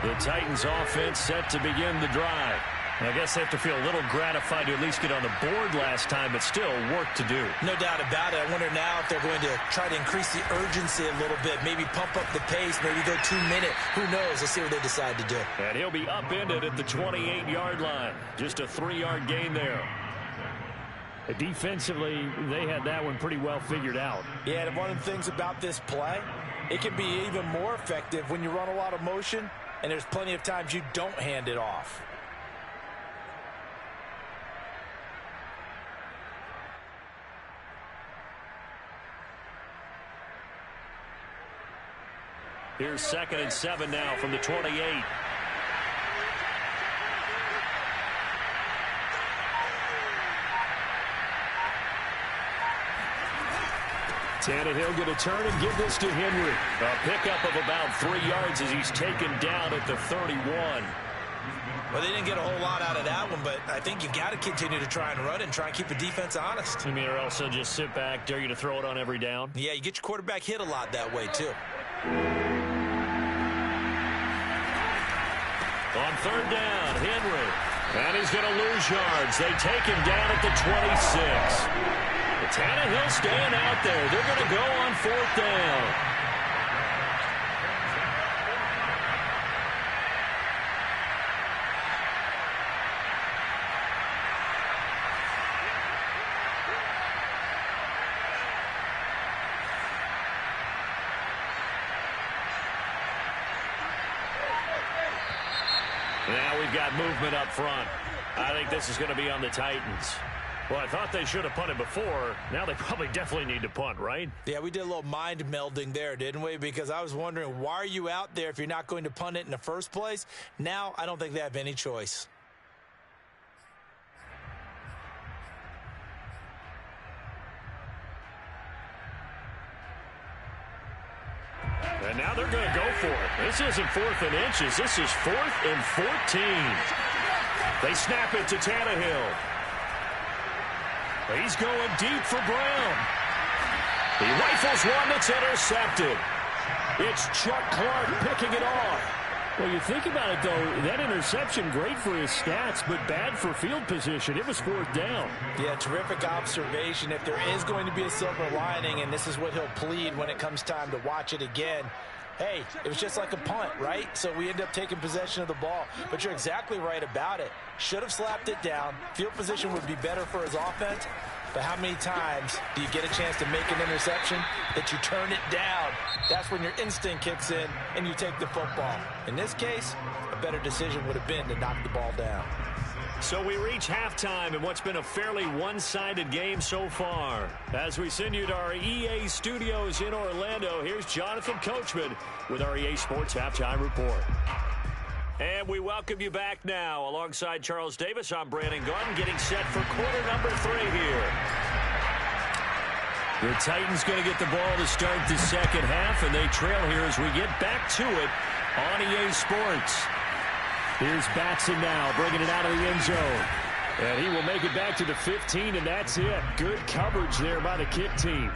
The Titans offense set to begin the drive. And I guess they have to feel a little gratified to at least get on the board last time, but still work to do. No doubt about it. I wonder now if they're going to try to increase the urgency a little bit, maybe pump up the pace, maybe go 2-minute. Who knows? Let's see what they decide to do. And he'll be upended at the 28-yard line. Just a 3-yard gain there. Defensively, they had that one pretty well figured out. Yeah, and one of the things about this play, it can be even more effective when you run a lot of motion, and there's plenty of times you don't hand it off. Here's 2nd and 7 now from the 28. Tannehill going to turn and give this to Henry. A pickup of about 3 yards as he's taken down at the 31. Well, they didn't get a whole lot out of that one, but I think you got to continue to try and run it and try and keep the defense honest. You mean, or else they'll just sit back, dare you to throw it on every down? Yeah, you get your quarterback hit a lot that way, too. On 3rd down, Henry. And he's going to lose yards. They take him down at the 26. But Tannehill staying out there. They're going to go on 4th down. Now we've got movement up front. I think this is going to be on the Titans. Well, I thought they should have punted before. Now they probably definitely need to punt, right? Yeah, we did a little mind melding there, didn't we? Because I was wondering, why are you out there if you're not going to punt it in the first place? Now I don't think they have any choice. And now they're going to go for it. This isn't 4th and inches. This is 4th and 14. They snap it to Tannehill. He's going deep for Brown. He rifles one that's intercepted. It's Chuck Clark picking it off. Well, you think about it, though, that interception, great for his stats, but bad for field position. It was 4th down. Yeah, terrific observation. If there is going to be a silver lining, and this is what he'll plead when it comes time to watch it again, hey, it was just like a punt, right? So we end up taking possession of the ball. But you're exactly right about it. Should have slapped it down. Field position would be better for his offense. But how many times do you get a chance to make an interception that you turn it down? That's when your instinct kicks in and you take the football. In this case, a better decision would have been to knock the ball down. So we reach halftime in what's been a fairly one-sided game so far. As we send you to our EA studios in Orlando, here's Jonathan Coachman with our EA Sports Halftime Report. And we welcome you back now. Alongside Charles Davis, I'm Brandon Garden, getting set for quarter number 3 here. The Titans going to get the ball to start the second half, and they trail here as we get back to it on EA Sports. Here's Batson now, bringing it out of the end zone. And he will make it back to the 15, and that's it. Good coverage there by the kick team.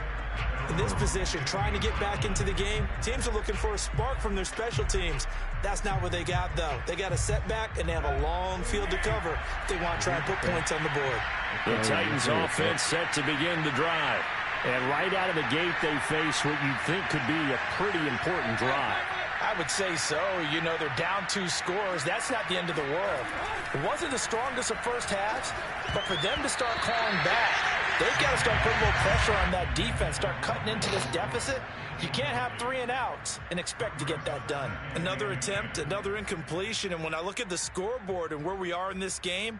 In this position, trying to get back into the game, teams are looking for a spark from their special teams. That's not what they got, though. They got a setback, and they have a long field to cover if they want to try and put points on the board. The Titans offense set to begin the drive. And right out of the gate, they face what you'd think could be a pretty important drive. I would say so. You know, they're down 2 scores. That's not the end of the world. It wasn't the strongest of first halves, but for them to start clawing back, they've got to start putting a little pressure on that defense, start cutting into this deficit. You can't have 3 and outs and expect to get that done. Another attempt, another incompletion, and when I look at the scoreboard and where we are in this game,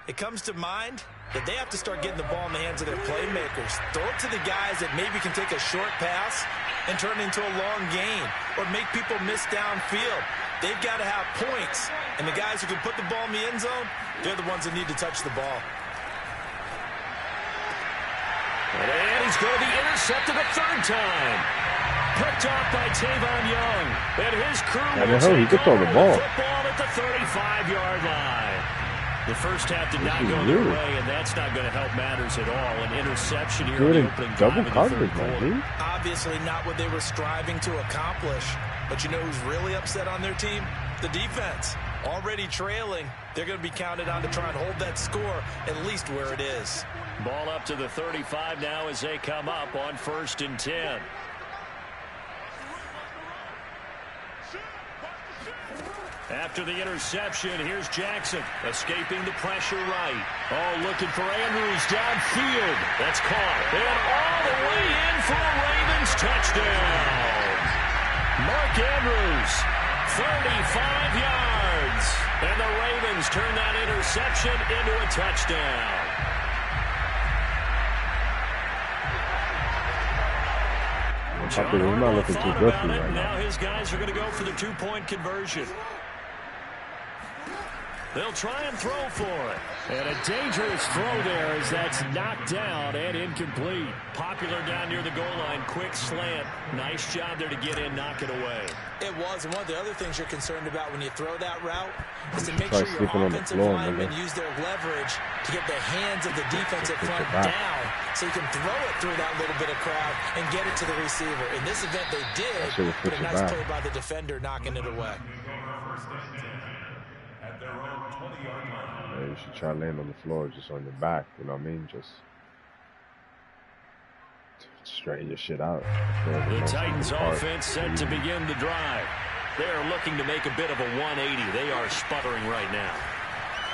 it comes to mind that they have to start getting the ball in the hands of their playmakers. Throw it to the guys that maybe can take a short pass and turn it into a long gain or make people miss downfield. They've got to have points, and the guys who can put the ball in the end zone, they're the ones that need to touch the ball. And he's going to be intercepted a 3rd time. Picked off by Tavon Young. And his crew will take over the football at the 35-yard line. The first half did not go their way, and that's not going to help matters at all. An interception here in the opening drive of the 3rd quarter. Obviously not what they were striving to accomplish. But you know who's really upset on their team? the defense. Already trailing, they're going to be counted on to try and hold that score at least where it is. Ball up to the 35 now as they come up on 1st and 10. After the interception, here's Jackson, escaping the pressure right. Oh, looking for Andrews downfield. That's caught. And all the way in for a Ravens touchdown. Mark Andrews, 35 yards. And the Ravens turn that interception into a touchdown. John Harbaugh thought about it, and now his guys are going to go for the 2-point conversion. They'll try and throw for it. And a dangerous throw there as that's knocked down and incomplete. Popular down near the goal line. Quick slant. Nice job there to get in, knock it away. It was. And one of the other things you're concerned about when you throw that route is to make sure your offensive linemen use their leverage to get the hands of the defensive front down so you can throw it through that little bit of crowd and get it to the receiver. In this event, they did, but a nice play by the defender knocking it away. You should try laying on the floor just on your back, you know what I mean? Just straighten your shit out. The Titans offense set to begin the drive. They are looking to make a bit of a 180. They are sputtering right now.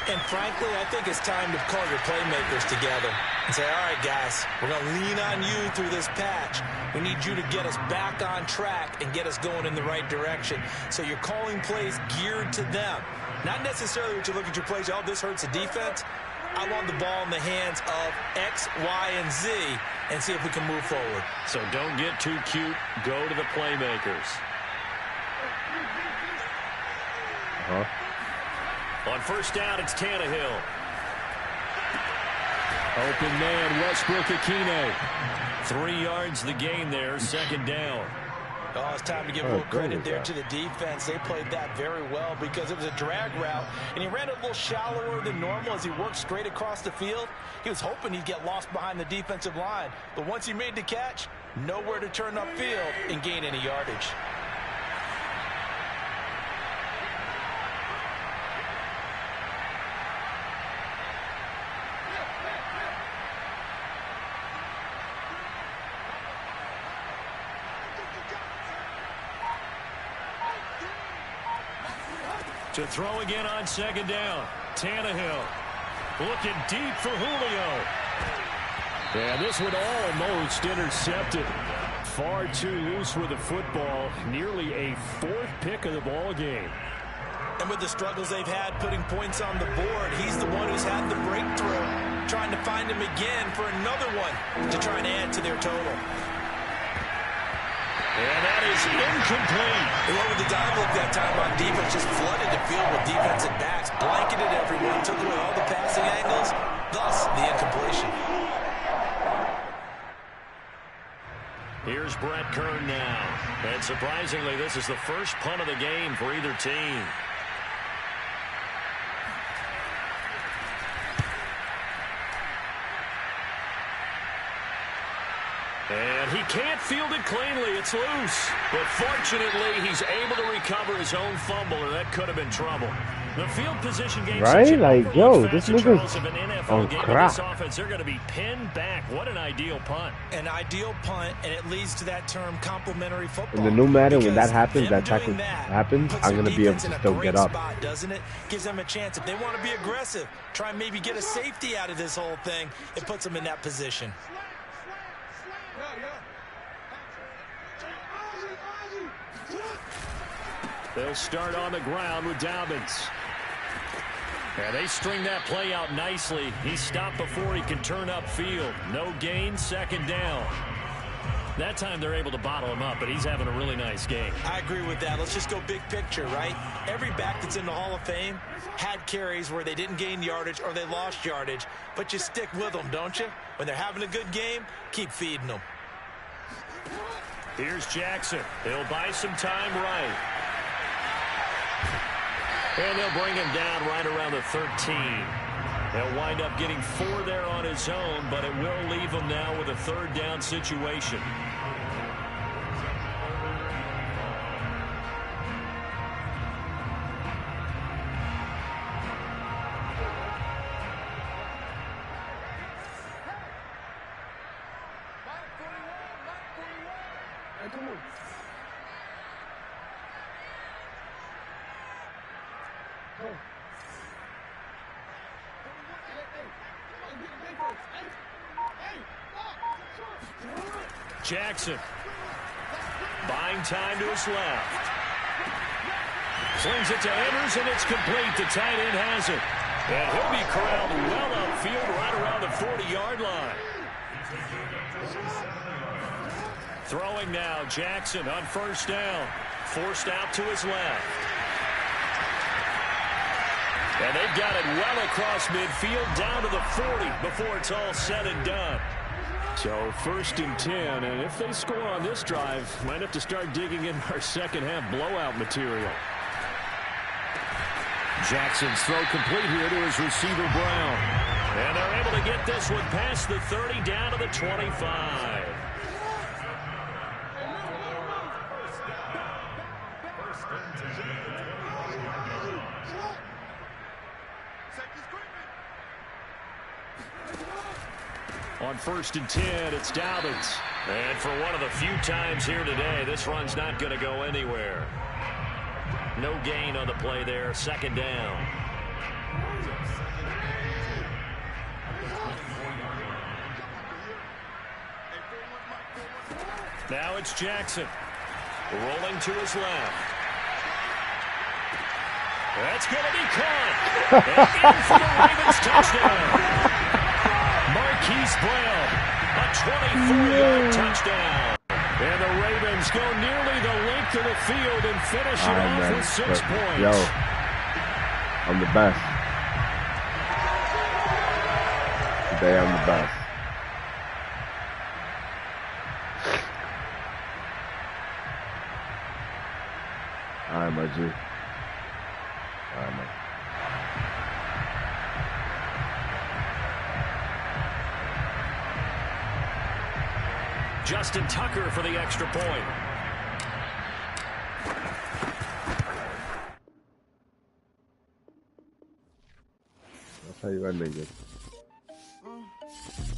And frankly, I think it's time to call your playmakers together and say, all right, guys, we're going to lean on you through this patch. We need you to get us back on track and get us going in the right direction. So you're calling plays geared to them. Not necessarily what you look at your plays, oh, this hurts the defense. I want the ball in the hands of X, Y, and Z and see if we can move forward. So don't get too cute. Go to the playmakers. On 1st down, it's Tannehill. Open man, Westbrook-Ikhine. 3 yards the gain there, 2nd down. Oh, it's time to give a little credit there to the defense. They played that very well because it was a drag route, and he ran it a little shallower than normal as he worked straight across the field. He was hoping he'd get lost behind the defensive line, but once he made the catch, nowhere to turn upfield and gain any yardage. To throw again on 2nd down. Tannehill looking deep for Julio. And this one almost intercepted. Far too loose with the football. Nearly a 4th pick of the ball game. And with the struggles they've had putting points on the board, he's the one who's had the breakthrough. Trying to find him again for another one to try and add to their total. And that is incomplete. Well, with the dive look that time on defense, just flooded the field with defensive backs, blanketed everyone, took away all the passing angles, thus the incompletion. Here's Brett Kern now. And surprisingly, this is the first punt of the game for either team. And he can't field it cleanly. It's loose. But fortunately, he's able to recover his own fumble, or that could have been trouble. The field position game, right? Like, yo, this nigga's on crack. This offense, they're going to be pinned back. What an ideal punt. An ideal punt, and it leads to that term complementary football. In the new Madden, when that happens, that tackle happens, I'm going to be able to still get up. Spot, doesn't it? Gives them a chance. If they want to be aggressive, try and maybe get a safety out of this whole thing. It puts them in that position. They'll start on the ground with Dobbins. And they string that play out nicely. He stopped before he can turn upfield. No gain, 2nd down. That time they're able to bottle him up, but he's having a really nice game. I agree with that. Let's just go big picture, right? Every back that's in the Hall of Fame had carries where they didn't gain yardage or they lost yardage, but you stick with them, don't you? When they're having a good game, keep feeding them. Here's Jackson. He'll buy some time right. And they'll bring him down right around the 13. He'll wind up getting 4 there on his own, but it will leave him now with a 3rd down situation. Jackson. Buying time to his left. Slings it to Andrews, and it's complete. The tight end has it. And he'll be corralled well upfield right around the 40-yard line. Throwing now, Jackson on first down. Forced out to his left. And they've got it well across midfield down to the 40 before it's all said and done. So 1st and 10, and if they score on this drive, might have to start digging in our second half blowout material. Jackson's throw complete here to his receiver, Brown. And they're able to get this one past the 30 down to the 25. On 1st and 10, it's Dobbins. And for one of the few times here today, this run's not going to go anywhere. No gain on the play there. 2nd down. Now it's Jackson. Rolling to his left. That's going to be caught. And in for the Ravens touchdown. Marquise Brown, a 24-yard touchdown. And the Ravens go nearly the length of the field and finish it off with 6 points. Yo, I'm the best. Today I'm the best. All right, my G. All right, man. Justin Tucker for the extra point. That's how you end it.